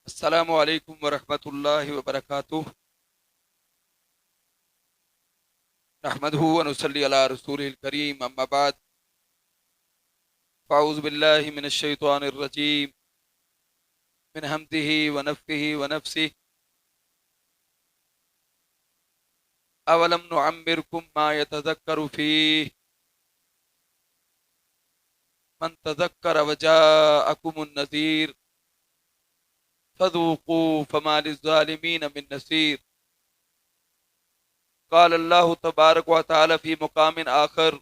السلام علیکم ورحمۃ اللہ وبرکاتہ۔ نحمدہ ونصلی علی رسول الکریم، اما بعد، فاعوذ باللہ من الشیطان الرجیم، من حمدہ ونفخہ ونفسہ۔ اولم نعمرکم ما یتذکر فیہ من تذکر وجاءکم النذیر فذوقوا فما للظالمین من نصیر۔ قال اللہ تبارک و تعالی فی مقام آخر: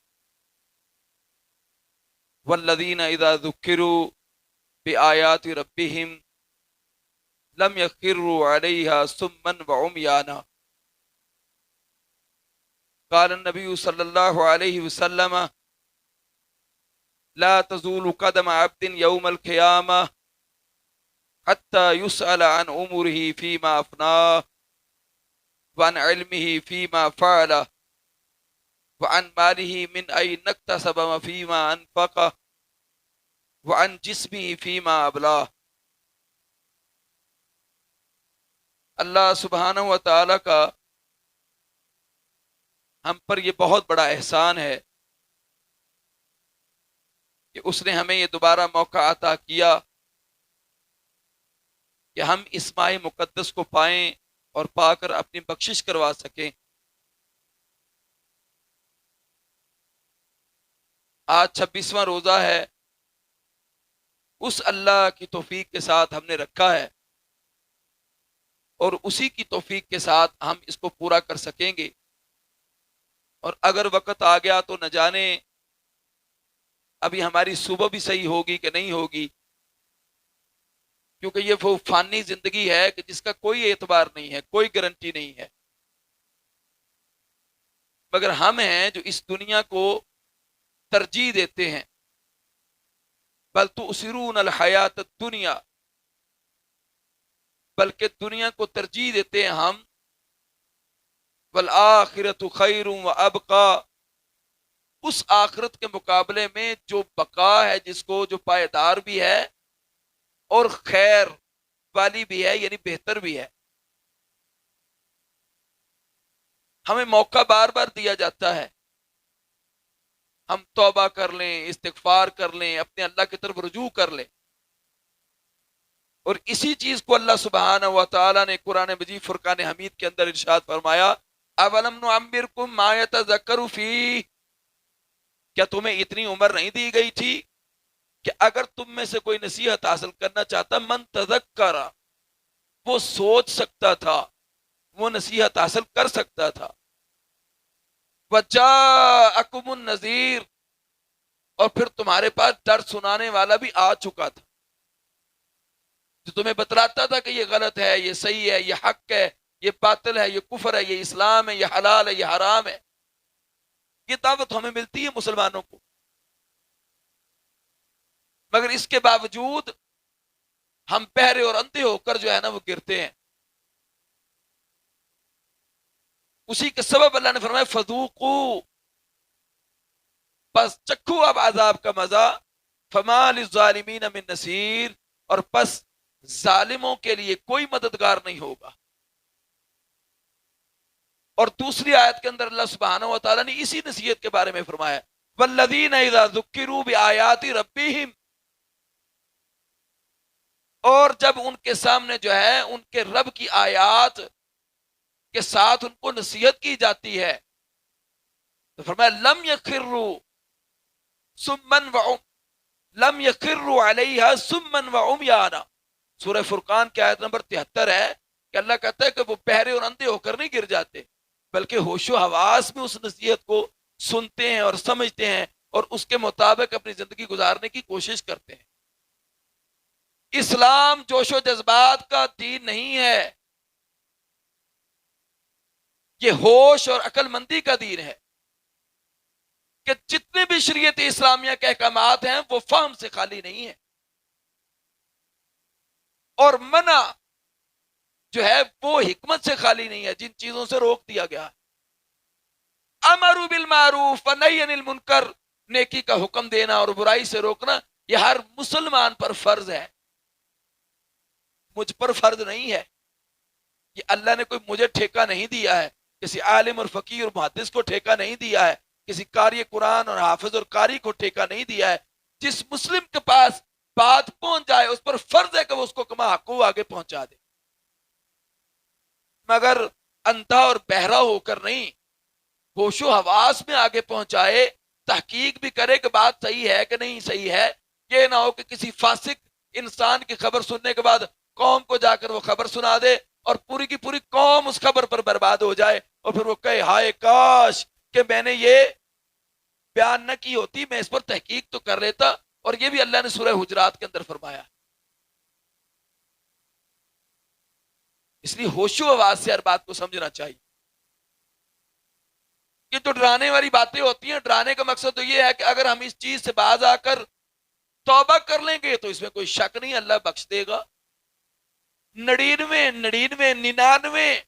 والذین اذا ذکروا بآیات ربہم لم یخروا علیہا صما وعمیانا۔ قال النبی صلی اللہ علیہ وسلم: لا تزول قدم عبد یوم القیامہ حتى يسأل عن عمره فيما أفناه وعن علمه فيما فعل وعن ماله من أين اكتسب وفيما أنفقه وعن جسمه فيما أبلاه۔ اللہ سبحانہ و تعالیٰ کا ہم پر یہ بہت بڑا احسان ہے کہ اس نے ہمیں یہ دوبارہ موقع عطا کیا کہ ہم اس ماہ مقدس کو پائیں اور پا کر اپنی بخشش کروا سکیں۔ آج 26واں روزہ ہے، اس اللہ کی توفیق کے ساتھ ہم نے رکھا ہے اور اسی کی توفیق کے ساتھ ہم اس کو پورا کر سکیں گے، اور اگر وقت آ گیا تو نہ جانے ابھی ہماری صبح بھی صحیح ہوگی کہ نہیں ہوگی، کیونکہ یہ وہ فانی زندگی ہے کہ جس کا کوئی اعتبار نہیں ہے، کوئی گارنٹی نہیں ہے۔ مگر ہم ہیں جو اس دنیا کو ترجیح دیتے ہیں، بل تؤثرون الحیات الدنیا، بلکہ دنیا کو ترجیح دیتے ہیں ہم، والآخرۃ خیر وابقی، اس آخرت کے مقابلے میں جو بقا ہے، جس کو جو پائیدار بھی ہے اور خیر والی بھی ہے، یعنی بہتر بھی ہے۔ ہمیں موقع بار بار دیا جاتا ہے، ہم توبہ کر لیں، استغفار کر لیں، اپنے اللہ کی طرف رجوع کر لیں، اور اسی چیز کو اللہ سبحانہ و تعالیٰ نے قرآن مجید فرقان حمید کے اندر ارشاد فرمایا: اولم نعمرکم ما یتذکر فیہ، کیا تمہیں اتنی عمر نہیں دی گئی تھی کہ اگر تم میں سے کوئی نصیحت حاصل کرنا چاہتا، من تذکر، وہ سوچ سکتا تھا، وہ نصیحت حاصل کر سکتا تھا، وجاءکم النذیر، اور پھر تمہارے پاس ڈر سنانے والا بھی آ چکا تھا، جو تمہیں بتلاتا تھا کہ یہ غلط ہے، یہ صحیح ہے، یہ حق ہے، یہ باطل ہے، یہ کفر ہے، یہ اسلام ہے، یہ حلال ہے، یہ حرام ہے۔ یہ دعوت ہمیں ملتی ہے مسلمانوں کو، مگر اس کے باوجود ہم بہرے اور اندھے ہو کر جو ہے نا وہ گرتے ہیں۔ اسی کے سبب اللہ نے فرمایا: فذوقوا، پس چکھو اب عذاب کا مزہ، فما للظالمین من نصیر، اور پس ظالموں کے لیے کوئی مددگار نہیں ہوگا۔ اور دوسری آیت کے اندر اللہ سبحانہ و تعالیٰ نے اسی نصیحت کے بارے میں فرمایا: والذین اذا ذکروا بآیات ربہم، اور جب ان کے سامنے جو ہے ان کے رب کی آیات کے ساتھ ان کو نصیحت کی جاتی ہے، تو فرمایا لم یخروا صما لم یخروا علیہا صما وعمیانا۔ سورہ فرقان کی آیت نمبر 73 ہے کہ اللہ کہتا ہے کہ وہ بہرے اور اندھے ہو کر نہیں گر جاتے، بلکہ ہوش و حواس میں اس نصیحت کو سنتے ہیں اور سمجھتے ہیں اور اس کے مطابق اپنی زندگی گزارنے کی کوشش کرتے ہیں۔ اسلام جوش و جذبات کا دین نہیں ہے، یہ ہوش اور عقل مندی کا دین ہے، کہ جتنے بھی شریعت اسلامیہ کے احکامات ہیں وہ فہم سے خالی نہیں ہے، اور منع جو ہے وہ حکمت سے خالی نہیں ہے، جن چیزوں سے روک دیا گیا ہے۔ امروا بالمعروف ونہی عن المنکر، نیکی کا حکم دینا اور برائی سے روکنا یہ ہر مسلمان پر فرض ہے۔ مجھ پر فرض نہیں ہے، یہ اللہ نے کوئی مجھے ٹھیکہ نہیں دیا ہے، کسی عالم اور فقیر اور محدث کو ٹھیکہ نہیں دیا ہے، کسی قاری قرآن اور حافظ اور قاری کو ٹھیکہ نہیں دیا ہے۔ جس مسلم کے پاس بات پہنچ جائے اس پر فرض ہے کہ وہ اس کو کما حق کو آگے پہنچا دے، مگر اندھا اور بہرا ہو کر نہیں، ہوش و حواس میں آگے پہنچائے، تحقیق بھی کرے کہ بات صحیح ہے کہ نہیں صحیح ہے۔ یہ نہ ہو کہ کسی فاسق انسان کی خبر سننے کے بعد قوم کو جا کر وہ خبر سنا دے اور پوری کی پوری قوم اس خبر پر برباد ہو جائے، اور پھر وہ کہے ہائے کاش کہ میں نے یہ بیان نہ کی ہوتی، میں اس پر تحقیق تو کر لیتا۔ اور یہ بھی اللہ نے سورہ حجرات کے اندر فرمایا۔ اس لیے ہوش و آواز سے ہر بات کو سمجھنا چاہیے۔ یہ تو ڈرانے والی باتیں ہوتی ہیں، ڈرانے کا مقصد تو یہ ہے کہ اگر ہم اس چیز سے باز آ کر توبہ کر لیں گے تو اس میں کوئی شک نہیں، اللہ بخش دے گا۔ 99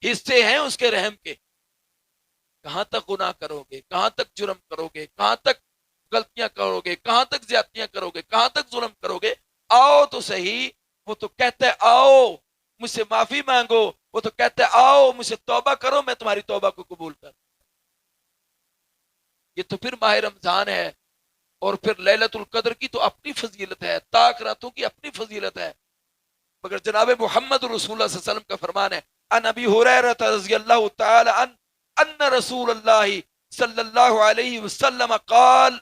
حصے ہیں اس کے رحم کے، کہاں تک گناہ کرو گے، کہاں تک جرم کرو گے، کہاں تک غلطیاں کرو گے، کہاں تک زیادتیاں کرو گے، کہاں تک ظلم کرو گے؟ آؤ تو صحیح، وہ تو کہتا ہے آؤ مجھ سے معافی مانگو، وہ تو کہتا ہے آؤ مجھ سے توبہ کرو، میں تمہاری توبہ کو قبول کر۔ یہ تو پھر ماہ رمضان ہے، اور پھر لیلۃ القدر کی تو اپنی فضیلت ہے، تاک راتوں کی اپنی فضیلت ہے، مگر جناب محمد رسول اللہ صلی اللہ علیہ وسلم کا فرمان ہے، ان ابی ہریرہ رضی اللہ تعالی عنہ ان رسول اللہ صلی اللہ علیہ وسلم قال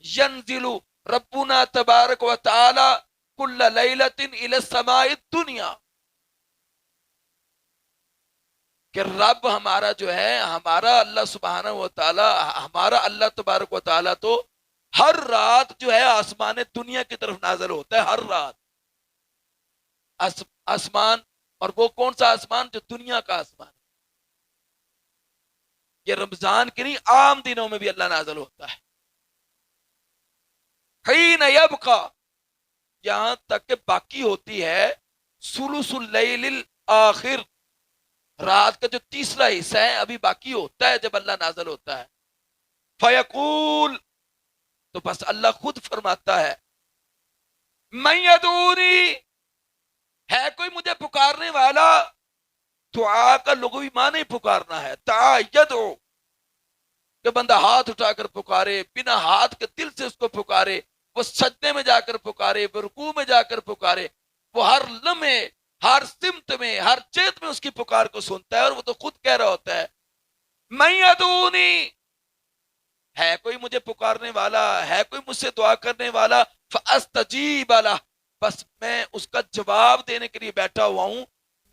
ينزل ربنا تبارک و تعالی کل لیلۃ الی السماء الدنیا، کہ رب ہمارا جو ہے، ہمارا اللہ سبحانہ و تعالی، ہمارا اللہ تبارک و تعالی تو ہر رات جو ہے آسمان دنیا کی طرف نازل ہوتا ہے، ہر رات آسمان، اور وہ کون سا آسمان؟ جو دنیا کا آسمان۔ یہ رمضان کے نہیں، عام دنوں میں بھی اللہ نازل ہوتا ہے۔ حین یبقا، یہاں تک کہ باقی ہوتی ہے ثلث اللیل الاخر، رات کا جو تیسرا حصہ ہے ابھی باقی ہوتا ہے جب اللہ نازل ہوتا ہے۔ فیقول، تو بس اللہ خود فرماتا ہے، من یدعونی، ہے کوئی مجھے پکارنے والا؟ دعا کا لغوی معنی پکارنا ہے، دعا یدعو، کہ بندہ ہاتھ اٹھا کر پکارے، بنا ہاتھ کے دل سے اس کو پکارے، وہ سجدے میں جا کر پکارے، وہ رکوع میں جا کر پکارے، وہ ہر لمحے، ہر سمت میں، ہر چیت میں اس کی پکار کو سنتا ہے، اور وہ تو خود کہہ رہا ہوتا ہے من یدعونی، ہے کوئی مجھے پکارنے والا، ہے کوئی مجھ سے دعا کرنے والا، فاستجیب لہ، بس میں اس کا جواب دینے کے لیے بیٹھا ہوا ہوں،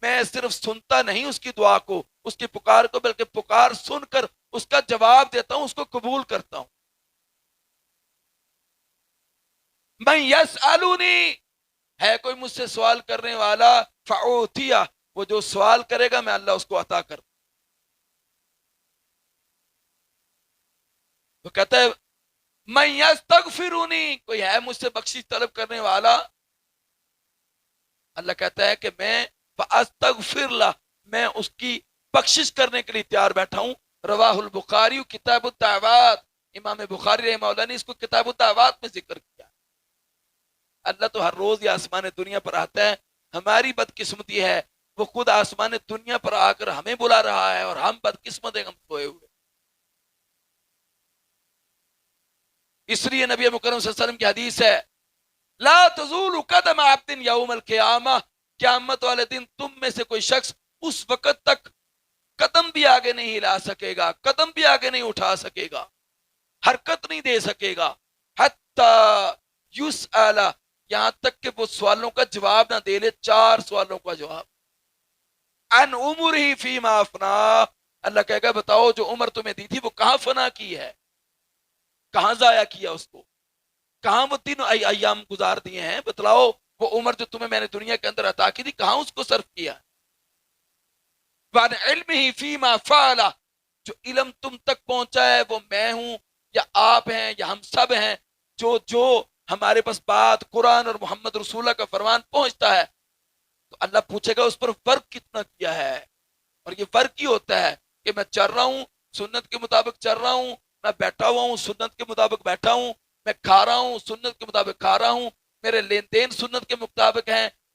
میں صرف سنتا نہیں اس کی دعا کو، اس کی پکار کو، بلکہ پکار سن کر اس کا جواب دیتا ہوں، اس کو قبول کرتا ہوں۔ من یسألونی، ہے کوئی مجھ سے سوال کرنے والا، فاعطیہ، وہ جو سوال کرے گا میں اللہ اس کو عطا کر۔ وہ کہتا ہے من یستغفرونی، کوئی ہے مجھ سے بخشش طلب کرنے والا، اللہ کہتا ہے کہ میں فاستغفر لہ، میں اس کی بخشش کرنے کے لیے تیار بیٹھا ہوں۔ رواہ البخاری کتاب الدعوات، امام بخاری رحمہ اللہ نے اس کو کتاب الدعوات میں ذکر کیا۔ اللہ تو ہر روز یہ آسمان دنیا پر آتا ہے، ہماری بدقسمتی ہے وہ خود آسمان دنیا پر آ کر ہمیں بلا رہا ہے، اور ہم بدقسمت ہیں، ہم سوئے ہوئے۔ اس لیے نبی مکرم صلی اللہ علیہ وسلم کی حدیث ہے، لا تزول قدم عبد یوم القیامہ، قیامت والے دن تم میں سے کوئی شخص اس وقت تک قدم بھی آگے نہیں ہلا سکے گا، قدم بھی آگے نہیں اٹھا سکے گا، حرکت نہیں دے سکے گا، حتی یسأل، یہاں تک کہ وہ سوالوں کا جواب نہ دے لے، 4 سوالوں کا جواب۔ عن عمرہ فیما افنا، اللہ کہے گا بتاؤ جو عمر تمہیں دی تھی وہ کہاں فنا کی ہے، کہاں ضائع کیا اس کو، کہاں وہ 3 ایام گزار دیے ہیں، بتلاؤ وہ عمر جو تمہیں میں نے دنیا کے اندر عطا کی تھی کہاں اس کو صرف کیا۔ وعن علمہ فیما فعل، جو علم تم تک پہنچا ہے وہ میں ہوں یا آپ ہیں یا ہم سب ہیں، جو ہمارے پاس بات قرآن اور محمد رسول اللہ کا فرمان پہنچتا ہے، تو اللہ پوچھے گا اس پر فرق کتنا کیا ہے۔ اور یہ فرق ہی ہوتا ہے کہ میں چل رہا ہوں سنت کے مطابق چل رہا ہوں، میں بیٹھا ہوا ہوں سنت کے مطابق بیٹھا ہوں، میں کھا رہا ہوں سنت کے مطابق کھا رہا ہوں، میرے لین دین سنت کے مطابق ہیں،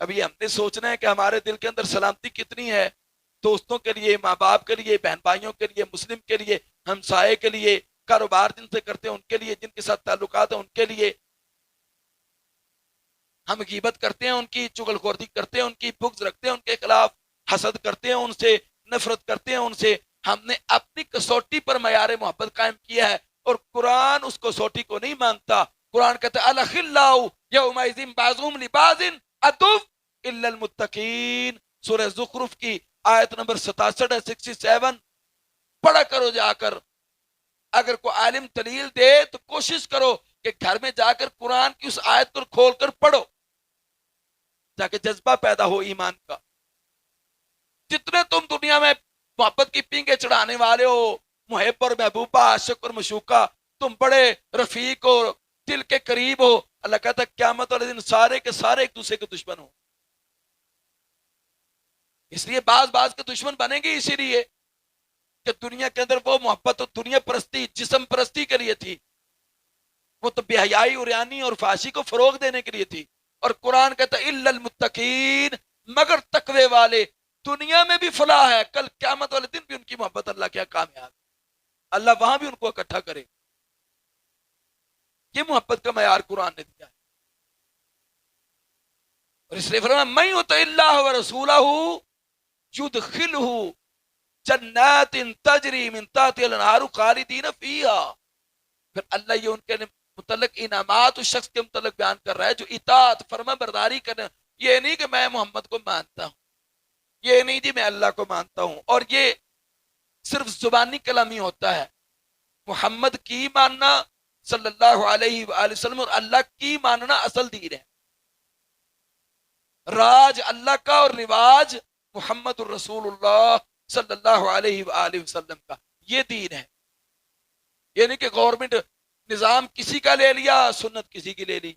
ابھی ہم نے سوچنا ہے کہ ہمارے دل کے اندر سلامتی کتنی ہے، دوستوں کے لیے، ماں باپ کے لیے، بہن بھائیوں کے لیے، مسلم کے لیے، ہمسائے کے لیے، کاروبار جن سے کرتے ہیں ان کے لیے، جن کے ساتھ تعلقات ہیں ان کے لیے۔ ہم غیبت کرتے ہیں ان کی، چغل خوردی کرتے ہیں ان کی، بغض رکھتے ہیں ان کے خلاف، حسد کرتے ہیں ان سے، نفرت کرتے ہیں ان سے۔ ہم نے اپنی کسوٹی پر معیار محبت قائم کیا ہے، اور قرآن اس کسوٹی کو نہیں مانتا۔ قرآن کہتا ہے الاخلاء یومئذ بعضهم لبعض عدو الا المتقین، سورہ زخرف کی آیت نمبر 67 ہے، 67 پڑھا کرو جا کر۔ اگر کوئی عالم دلیل دے تو کوشش کرو کہ گھر میں جا کر قرآن کی اس آیت کو کھول کر پڑھو، تاکہ جذبہ پیدا ہو ایمان کا۔ جتنے تم دنیا میں محبت کی پینگیں چڑھانے والے ہو، محب اور محبوبہ، عاشق اور مشوقہ، تم بڑے رفیق ہو، دل کے قریب ہو، اللہ کہتا ہے قیامت والے دن سارے کے سارے ایک دوسرے کے دشمن ہو۔ اس لیے بعض کے دشمن بنیں گے، اسی لیے کہ دنیا کے اندر وہ محبت اور دنیا پرستی، جسم پرستی کے لیے تھی، وہ تو بے حیائی، عریانی اور فحاشی کو فروغ دینے کے لیے تھی۔ اور قرآن کہتا ہے الا المتقین، مگر تقوی والے۔ دنیا میں بھی فلاح ہے، کل قیامت والے دن بھی ان کی محبت اللہ کیا کامیاب، اللہ وہاں بھی ان کو اکٹھا کرے۔ یہ محبت کا معیار قرآن نے دیا ہے۔ اور اس لیے فرمایا من یطع اللہ ورسولہ یدخلہ جنات تجری من تحتها الانہار خالدین فیہا۔ پھر اللہ یہ ان کے متعلق انعامات اس شخص کے متعلق بیان کر رہا ہے جو اطاعت، فرما برداری کرنے۔ یہ نہیں کہ میں محمد کو مانتا ہوں، یہ نہیں جی میں اللہ کو مانتا ہوں، اور یہ صرف زبانی کلام ہی ہوتا ہے۔ محمد کی ماننا صلی اللہ علیہ وآلہ وسلم اور اللہ کی ماننا اصل دین ہے۔ راج اللہ کا اور رواج محمد الرسول اللہ صلی اللہ علیہ وآلہ وسلم کا، یہ دین ہے۔ یہ نہیں کہ گورنمنٹ نظام کسی کا لے لیا، سنت کسی کی لے لی۔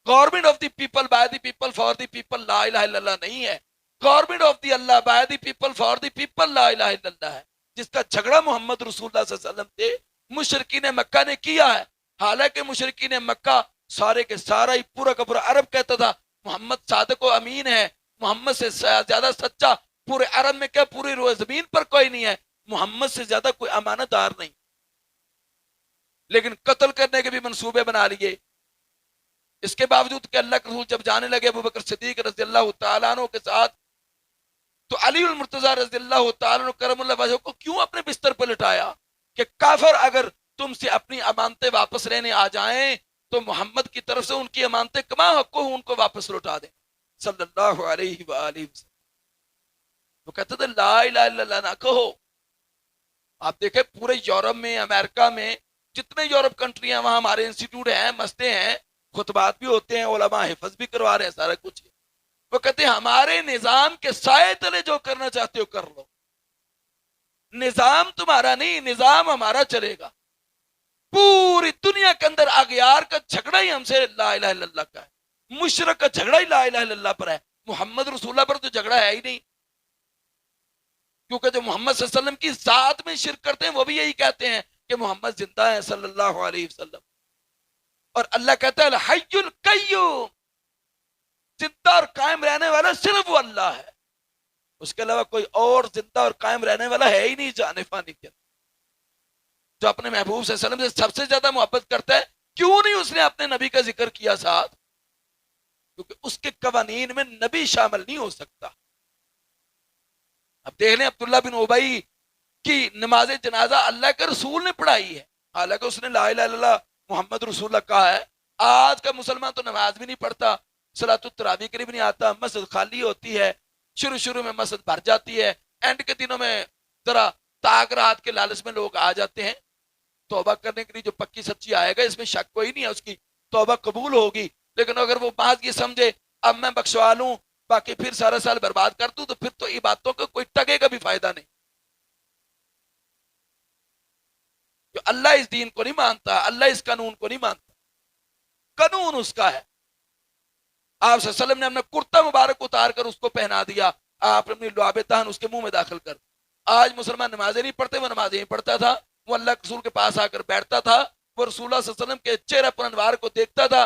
Government of the people, by the people, for the people لا الہ الا اللہ نہیں ہے۔ گورنمنٹ آف دی اللہ، by the people, for the people لا الہ الا اللہ ہے، جس کا جھگڑا محمد رسول اللہ صلی اللہ علیہ وسلم سے مشرکین مکہ نے کیا ہے۔ حالانکہ مشرکین مکہ سارے کے سارا ہی پورا کا پورا عرب کہتا تھا محمد صادق و امین ہے، محمد سے زیادہ سچا پورے عرب میں کیا پوری روئے زمین پر کوئی نہیں ہے، محمد سے زیادہ کوئی امانت دار نہیں۔ لیکن قتل کرنے کے بھی منصوبے بنا لیے۔ اس کے باوجود کہ اللہ کے رسول جب جانے لگے ابوبکر صدیق رضی اللہ تعالیٰ عنہ کے ساتھ، تو علی المرتضیٰ رضی اللہ تعالیٰ عنہ کرم اللہ وجہہ کو کیوں اپنے بستر پر لٹایا کہ کافر اگر تم سے اپنی امانتیں واپس لینے آ جائیں تو محمد کی طرف سے ان کی امانتیں کما حق ہوں ان کو واپس لوٹا دیں، صلی اللہ علیہ وآلہ وسلم۔ وہ کہتے تھے لا الہ الا اللہ نہ کہو۔ آپ دیکھیں پورے یورپ میں، امریکہ میں جتنے یورپ کنٹری ہیں وہاں ہمارے انسٹیٹیوٹ ہیں، مسجدیں ہیں، خطبات بھی ہوتے ہیں، علماء حفظ بھی کروا رہے ہیں، سارا کچھ ہے۔ وہ کہتے ہیں ہمارے نظام کے سائے تلے جو کرنا چاہتے ہو کر لو، نظام تمہارا نہیں، نظام ہمارا چلے گا۔ پوری دنیا کے اندر اغیار کا جھگڑا ہی ہم سے لا الہ الا اللہ کا ہے، مشرک کا جھگڑا ہی لا الہ الا اللہ پر ہے، محمد رسول اللہ پر تو جھگڑا ہے ہی نہیں۔ کیونکہ جو محمد صلی اللہ علیہ وسلم کی ذات میں شرک کرتے ہیں وہ بھی یہی کہتے ہیں کہ محمد زندہ ہے صلی اللہ علیہ وسلم۔ اور اللہ کہتا ہے الحی القیوم، زندہ اور قائم رہنے والا صرف وہ اللہ ہے، اس کے علاوہ کوئی اور زندہ اور قائم رہنے والا ہے ہی نہیں جانے فانی کے اندر۔ جو اپنے محبوب صلی اللہ علیہ وسلم سے سب سے زیادہ محبت کرتا ہے، کیوں نہیں اس نے اپنے نبی کا ذکر کیا ساتھ؟ کیونکہ اس کے قوانین میں نبی شامل نہیں ہو سکتا۔ اب دیکھ لیں عبداللہ بن ابی کی نماز جنازہ اللہ کے رسول نے پڑھائی ہے، حالانکہ اس نے لا الہ الا اللہ محمد رسول اللہ کہا ہے۔ آج کا مسلمان تو نماز بھی نہیں پڑھتا، صلاۃ التراویح کے لیے بھی نہیں آتا، مسجد خالی ہوتی ہے، شروع میں مسجد بھر جاتی ہے، اینڈ کے دنوں میں ذرا تاک رات کے لالچ میں لوگ آ جاتے ہیں۔ توبہ کرنے کے لیے جو پکی سچی آئے گا اس میں شک کوئی نہیں ہے، اس کی توبہ قبول ہوگی، لیکن اگر وہ بات یہ سمجھے اب میں بخشوا لوں باقی پھر سارا سال برباد کر دوں تو پھر تو یہ باتوں کا کوئی ٹگے کا بھی فائدہ نہیں۔ جو اللہ اس دین کو نہیں مانتا، اللہ اس قانون کو نہیں مانتا، قانون اس کا ہے۔ آپ صلی اللہ علیہ وسلم نے اپنا کرتا مبارک اتار کر اس کو پہنا دیا، آپ نے اپنی لعاب تہن اس کے منہ میں داخل کر۔ آج مسلمان نمازیں نہیں پڑھتے، وہ نمازیں نہیں پڑھتا تھا، وہ اللہ کے رسول کے پاس آ کر بیٹھتا تھا، وہ رسول اللہ صلی اللہ علیہ وسلم کے چہرہ پر انوار کو دیکھتا تھا،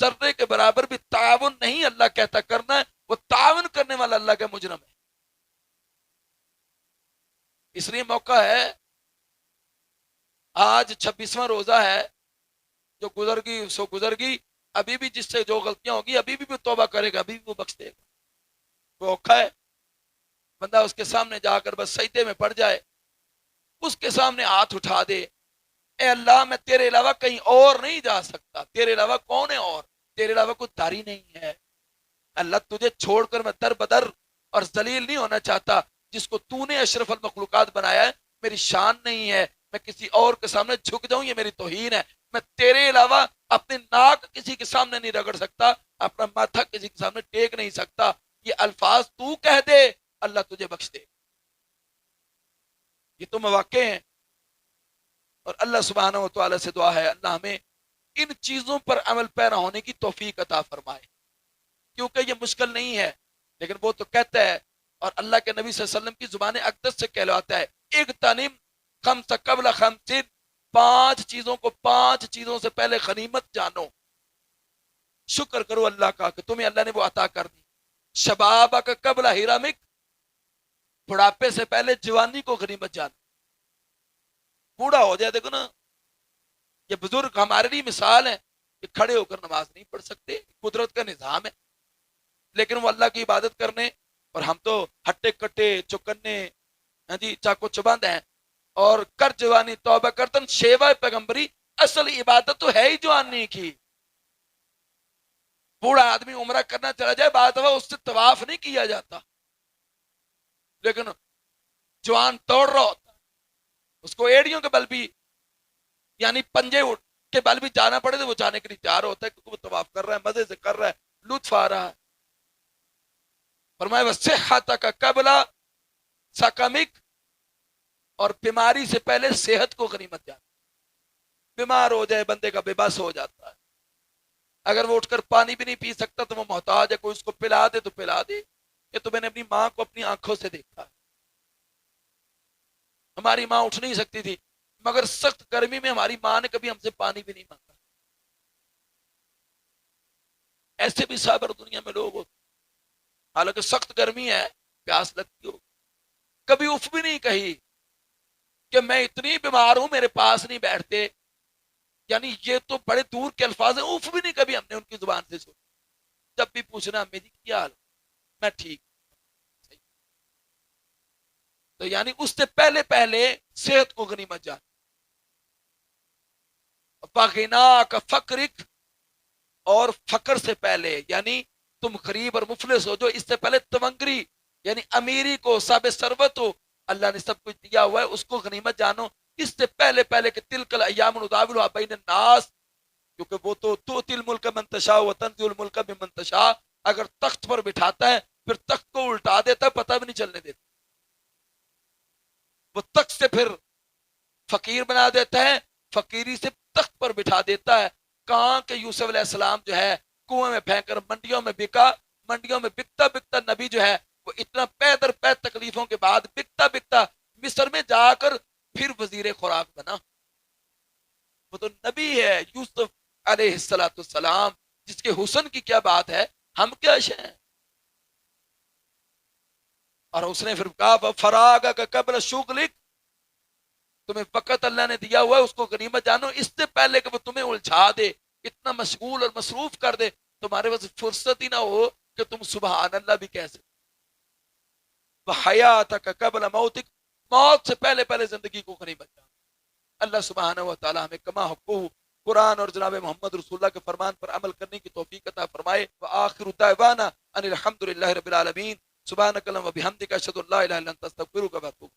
ذرے کے برابر بھی تعاون نہیں اللہ کہتا کرنا ہے، وہ تعاون کرنے والا اللہ کا مجرم ہے۔ اس لیے موقع ہے، آج 26واں روزہ ہے، جو گزر گئی سو گزر گئی، ابھی بھی جس سے جو غلطیاں ہوگی ابھی بھی توبہ کرے گا، ابھی بھی وہ بخش دے گا۔ وہ موقع ہے بندہ اس کے سامنے جا کر بس سجدے میں پڑ جائے، اس کے سامنے ہاتھ اٹھا دے، اے اللہ میں تیرے علاوہ کہیں اور نہیں جا سکتا، تیرے علاوہ کون ہے، اور تیرے علاوہ کوئی داری نہیں ہے اللہ، تجھے چھوڑ کر میں در بدر اور ذلیل نہیں ہونا چاہتا، جس کو تو نے اشرف المخلوقات بنایا ہے، میری شان نہیں ہے میں کسی اور کے سامنے جھک جاؤں، یہ میری توہین ہے، میں تیرے علاوہ اپنے ناک کسی کے سامنے نہیں رگڑ سکتا، اپنا ماتھا کسی کے سامنے ٹیک نہیں سکتا، یہ الفاظ تو کہہ دے اللہ تجھے بخش دے۔ یہ تو مواقع ہیں، اور اللہ سبحانہ و تعالی سے دعا ہے اللہ ہمیں ان چیزوں پر عمل پیرا ہونے کی توفیق عطا فرمائے، کیونکہ یہ مشکل نہیں ہے، لیکن وہ تو کہتا ہے، اور اللہ کے نبی صلی اللہ علیہ وسلم کی زبان اقدس سے کہلواتا ہے، اغتنم خمس قبل خمس، 5 چیزوں کو 5 چیزوں سے پہلے غنیمت جانو، شکر کرو اللہ کا کہ تمہیں اللہ نے وہ عطا کر دی، شبابک قبل حرمک، بڑھاپے سے پہلے جوانی کو غنیمت جانو، بوڑھا ہو جائے دیکھو نا، یہ بزرگ ہمارے لیے مثال ہے کہ کھڑے ہو کر نماز نہیں پڑھ سکتے، قدرت کا نظام ہے، لیکن وہ اللہ کی عبادت کرنے، اور ہم تو ہٹے کٹے چکنے جی چاکو چبند ہیں، اور کر جوانی توبہ کرتن شیوا پیغمبری، اصل عبادت تو ہے ہی جوانی کی۔ بوڑھا آدمی عمرہ کرنا چلا جائے بعض دفعہ اس سے طواف نہیں کیا جاتا، لیکن جوان توڑ رہا ہوتا، اس کو ایڑیوں کے بل بھی یعنی پنجے کے بل بھی جانا پڑے تو وہ جانے کے لیے تیار ہوتا ہے، کیونکہ وہ طواف کر رہا ہے، مزے سے کر رہا ہے، لطف آ رہا ہے۔ فرمایا وَصِحَّتَكَ قَبْلَ سَقَمِكَ، اور بیماری سے پہلے صحت کو غنیمت جانا، بیمار ہو جائے بندے کا بے بس ہو جاتا ہے، اگر وہ اٹھ کر پانی بھی نہیں پی سکتا تو وہ محتاج ہے، کوئی اس کو پلا دے تو پلا دے، یہ تو میں نے اپنی ماں کو اپنی آنکھوں سے دیکھا ہے، ہماری ماں اٹھ نہیں سکتی تھی، مگر سخت گرمی میں ہماری ماں نے کبھی ہم سے پانی بھی نہیں مانگا۔ ایسے بھی صابر دنیا میں لوگ ہوتے، حالانکہ سخت گرمی ہے، پیاس لگتی ہو، کبھی اف بھی نہیں کہی کہ میں اتنی بیمار ہوں میرے پاس نہیں بیٹھتے، یعنی یہ تو بڑے دور کے الفاظ ہیں، اف بھی نہیں کبھی ہم نے ان کی زبان سے سنی، جب بھی پوچھنا امی جی کیا حال، میں ٹھیک، تو یعنی اس سے پہلے پہلے صحت کو غنیمت جان، باغینا کا فقرک، اور فقر سے پہلے یعنی تم غریب اور مفلس ہو جو، اس سے پہلے تمنگری یعنی امیری کو، صاحب ثروت ہو، اللہ نے سب کچھ دیا ہوا ہے اس کو غنیمت جانو، اس سے پہلے پہلے کہ تلک الایام نداولها بین الناس، کیونکہ وہ تو تؤتی الملک من تشاء وتنزع الملک ممن تشاء، اگر تخت پر بٹھاتا ہے پھر تخت کو الٹا دیتا ہے، پتہ بھی نہیں چلنے دیتا، وہ تخت سے پھر فقیر بنا دیتا ہے، فقیری سے تخت پر بٹھا دیتا ہے۔ کہاں کہ یوسف علیہ السلام جو ہے کنویں میں پھینک کر منڈیوں میں بکا، منڈیوں میں بکتا بکتا نبی جو ہے وہ اتنا پے در پے تکلیفوں کے بعد بکتا بکتا مصر میں جا کر پھر وزیر خوراک بنا، وہ تو نبی ہے یوسف علیہ السلام، جس کے حسن کی کیا بات ہے، ہم کیا شے ہیں۔ اور اس نے پھر کہا فراغ کا قبل شغلک، تمہیں وقت اللہ نے دیا ہوا ہے اس کو غنیمت جانو، اس سے پہلے کہ وہ تمہیں الجھا دے، اتنا مشغول اور مصروف کر دے، تمہارے پاس فرصت ہی نہ ہو کہ تم سبحان اللہ بھی کہہ سکتے۔ وحیاتک قبل موتک، موت سے پہلے پہلے زندگی کو غنیمت جانو۔ اللہ سبحانہ و تعالی ہمیں کما حقہ قرآن اور جناب محمد رسول اللہ کے فرمان پر عمل کرنے کی توفیق عطا فرمائے۔ وآخر دعوانا ان الحمد للہ رب العالمین، سبحانک اللہم و بحمدک، اشہد ان لا الہ الا انت، استغفرک و اتوب۔